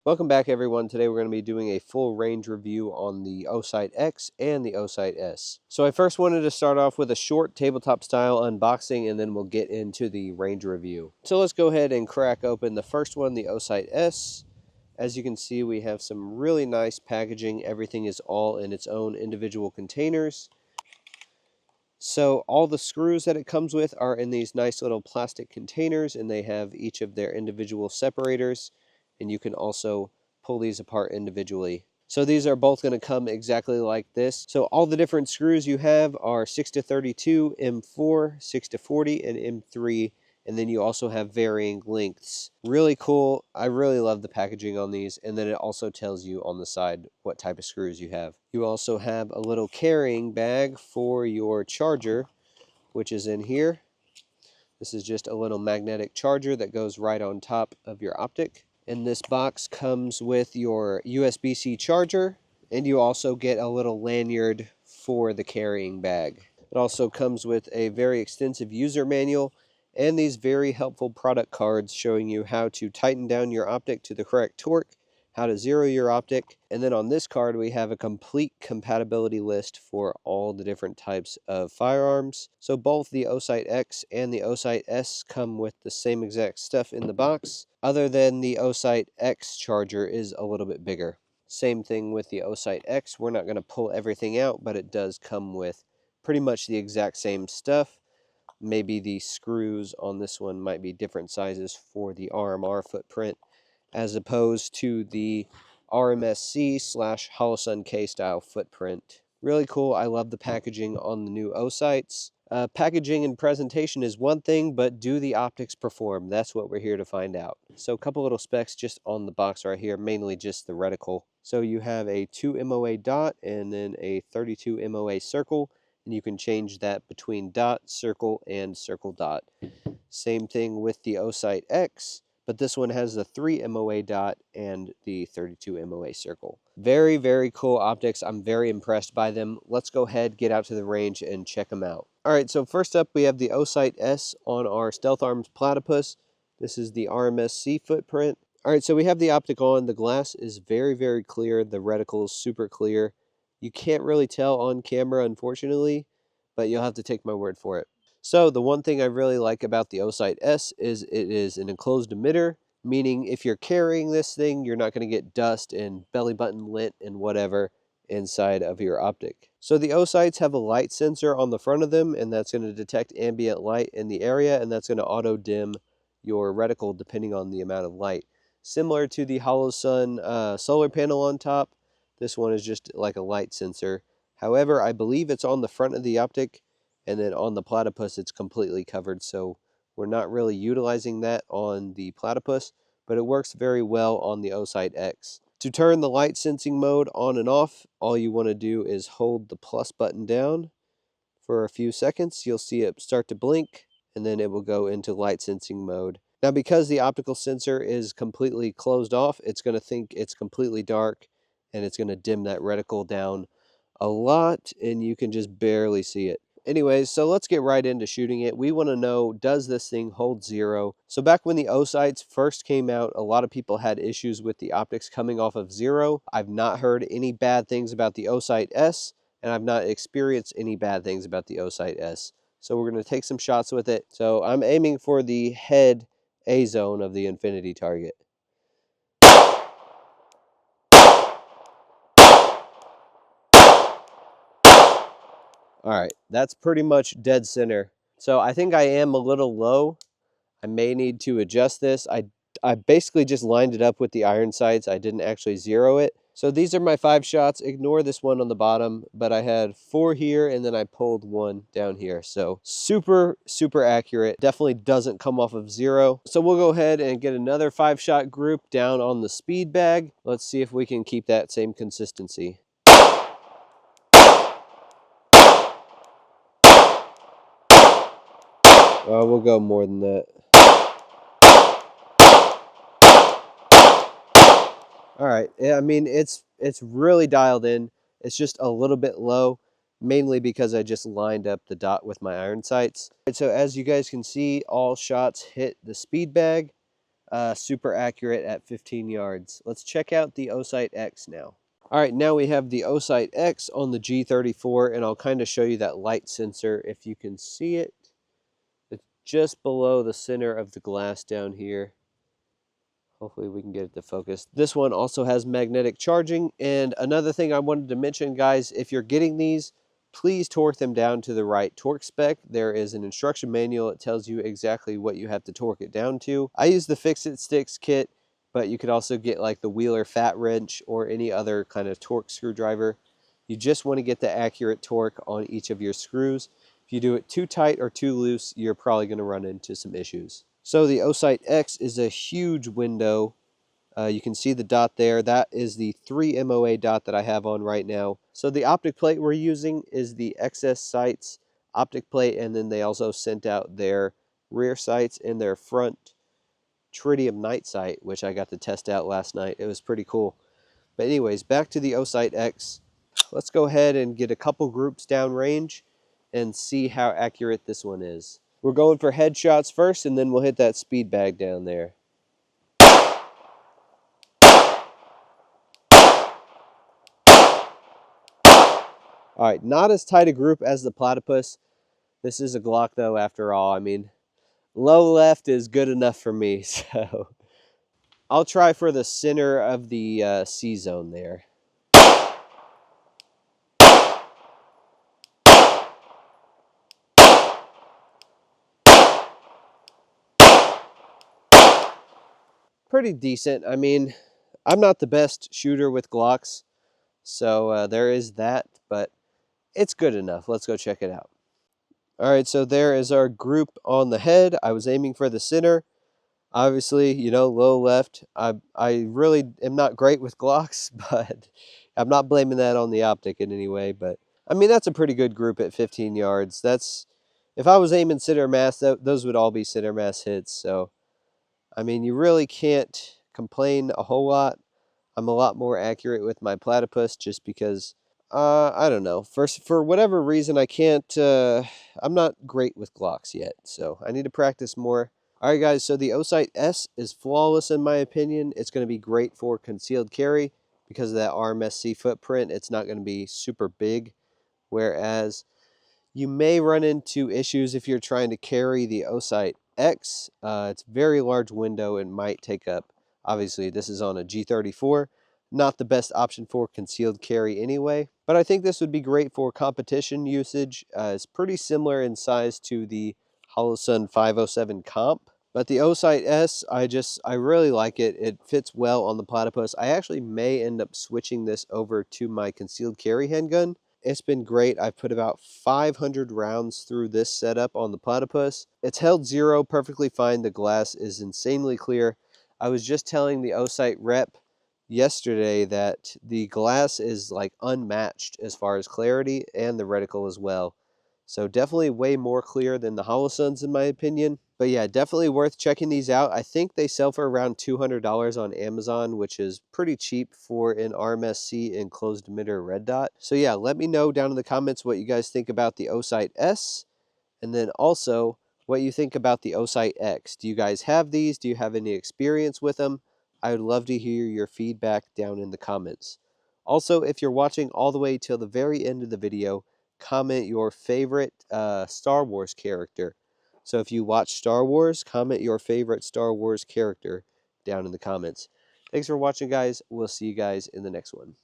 Welcome back, everyone. Today we're going to be doing a full range review on the Osight X and the Osight S. So I first wanted to start off with a short tabletop style unboxing, and then we'll get into the range review. So let's go ahead and crack open the first one, the Osight S. As you can see, we have some really nice packaging. Everything is all in its own individual containers. So all the screws that it comes with are in these nice little plastic containers, and they have each of their individual separators, and you can also pull these apart individually. So these are both going to come exactly like this. So all the different screws you have are 6 to 32, M4, 6 to 40, and M3. And then you also have varying lengths. Really cool. I really love the packaging on these. And then it also tells you on the side what type of screws you have. You also have a little carrying bag for your charger, which is in here. This is just a little magnetic charger that goes right on top of your Optic. And this box comes with your USB-C charger, and you also get a little lanyard for the carrying bag. It also comes with a very extensive user manual and these very helpful product cards showing you how to tighten down your Optic to the correct torque, how to zero your Optic, and then on this card we have a complete compatibility list for all the different types of firearms. So both the Osight X and the Osight S come with the same exact stuff in the box, other than the Osight X charger is a little bit bigger. Same thing with the Osight X. We're not going to pull everything out, but it does come with pretty much the exact same stuff. Maybe the screws on this one might be different sizes for the RMR footprint as opposed to the RMSC / Holosun K style footprint. Really cool. I love the packaging on the new Osights. Packaging and presentation is one thing, but do the optics perform? That's what we're here to find out. So a couple little specs just on the box right here, mainly just the reticle. So you have a 2 MOA dot and then a 32 MOA circle, and you can change that between dot, circle, and circle dot. Same thing with the Osight X, but this one has the 3 MOA dot and the 32 MOA circle. Very, very cool optics. I'm very impressed by them. Let's go ahead, get out to the range, and check them out. All right, so first up, we have the Osight S on our Stealth Arms Platypus. This is the RMSC footprint. All right, so we have the optic on. The glass is very, very clear. The reticle is super clear. You can't really tell on camera, unfortunately, but you'll have to take my word for it. So the one thing I really like about the Osight S is it is an enclosed emitter, meaning if you're carrying this thing, you're not going to get dust and belly button lint and whatever inside of your Optic. So the Osights have a light sensor on the front of them, and that's going to detect ambient light in the area, and that's going to auto dim your reticle depending on the amount of light. Similar to the Holosun solar panel on top, this one is just like a light sensor. However, I believe it's on the front of the Optic, and then on the Platypus it's completely covered, so we're not really utilizing that on the Platypus, but it works very well on the Osight X. To turn the light sensing mode on and off, all you want to do is hold the plus button down for a few seconds. You'll see it start to blink, and then it will go into light sensing mode. Now, because the optical sensor is completely closed off, it's going to think it's completely dark, and it's going to dim that reticle down a lot, and you can just barely see it. Anyways, so let's get right into shooting it. We want to know, does this thing hold zero? So back when the Osights first came out, a lot of people had issues with the optics coming off of zero. I've not heard any bad things about the Osight S, and I've not experienced any bad things about the Osight S. So we're going to take some shots with it. So I'm aiming for the head A zone of the infinity target. Alright, that's pretty much dead center. So I think I am a little low. I may need to adjust this. I basically just lined it up with the iron sights. I didn't actually zero it. So these are my 5 shots. Ignore this one on the bottom, but I had 4 here and then I pulled 1 down here. So super, super accurate. Definitely doesn't come off of zero. So we'll go ahead and get another 5-shot group down on the speed bag. Let's see if we can keep that same consistency. We'll go more than that. All right. Yeah, I mean, it's really dialed in. It's just a little bit low, mainly because I just lined up the dot with my iron sights. And so as you guys can see, all shots hit the speed bag. super accurate at 15 yards. Let's check out the Osight X now. All right, now we have the Osight X on the G34, and I'll kind of show you that light sensor. If you can see it, it's just below the center of the glass down here. Hopefully we can get it to focus. This one also has magnetic charging. And another thing I wanted to mention, guys, if you're getting these, please torque them down to the right torque spec. There is an instruction manual. It tells you exactly what you have to torque it down to. I use the Fix-It Sticks kit, but you could also get like the Wheeler Fat Wrench or any other kind of torque screwdriver. You just want to get the accurate torque on each of your screws. If you do it too tight or too loose, you're probably going to run into some issues. So the Osight X is a huge window. You can see the dot there. That is the 3 MOA dot that I have on right now. So the optic plate we're using is the XS sights optic plate, and then they also sent out their rear sights and their front tritium night sight, which I got to test out last night. It was pretty cool. But anyways, back to the Osight X. Let's go ahead and get a couple groups downrange and see how accurate this one is. We're going for headshots first, and then we'll hit that speed bag down there. All right, not as tight a group as the platypus. This is a Glock, though, after all. I mean, low left is good enough for me, so I'll try for the center of the C zone there. Pretty decent. I mean, I'm not the best shooter with Glocks, so there is that, but it's good enough. Let's go check it out. All right, so there is our group on the head. I was aiming for the center. Obviously, you know, low left. I really am not great with Glocks, but I'm not blaming that on the optic in any way. But I mean, that's a pretty good group at 15 yards. That's, if I was aiming center mass, those would all be center mass hits. So, I mean, you really can't complain a whole lot. I'm a lot more accurate with my platypus just because, I don't know. For whatever reason, I can't, I'm not great with Glocks yet. So I need to practice more. All right, guys, so the Osight S is flawless in my opinion. It's going to be great for concealed carry because of that RMSC footprint. It's not going to be super big, whereas you may run into issues if you're trying to carry the Osight X. It's a very large window and might take up, obviously this is on a G34, not the best option for concealed carry anyway, but I think this would be great for competition usage. It's pretty similar in size to the Holosun 507 Comp. But the Osight S, I really like it. It fits well on the platypus. I actually may end up switching this over to my concealed carry handgun. It's been great. I've put about 500 rounds through this setup on the platypus. It's held zero perfectly fine. The glass is insanely clear. I was just telling the Osight rep yesterday that the glass is like unmatched as far as clarity, and the reticle as well. So definitely way more clear than the Holosuns in my opinion. But yeah, definitely worth checking these out. I think they sell for around $200 on Amazon, which is pretty cheap for an RMSC enclosed emitter red dot. So yeah, let me know down in the comments what you guys think about the Osight S, and then also what you think about the Osight X. Do you guys have these? Do you have any experience with them? I would love to hear your feedback down in the comments. Also, if you're watching all the way till the very end of the video, comment your favorite Star Wars character. So if you watch Star Wars, comment your favorite Star Wars character down in the comments. Thanks for watching, guys. We'll see you guys in the next one.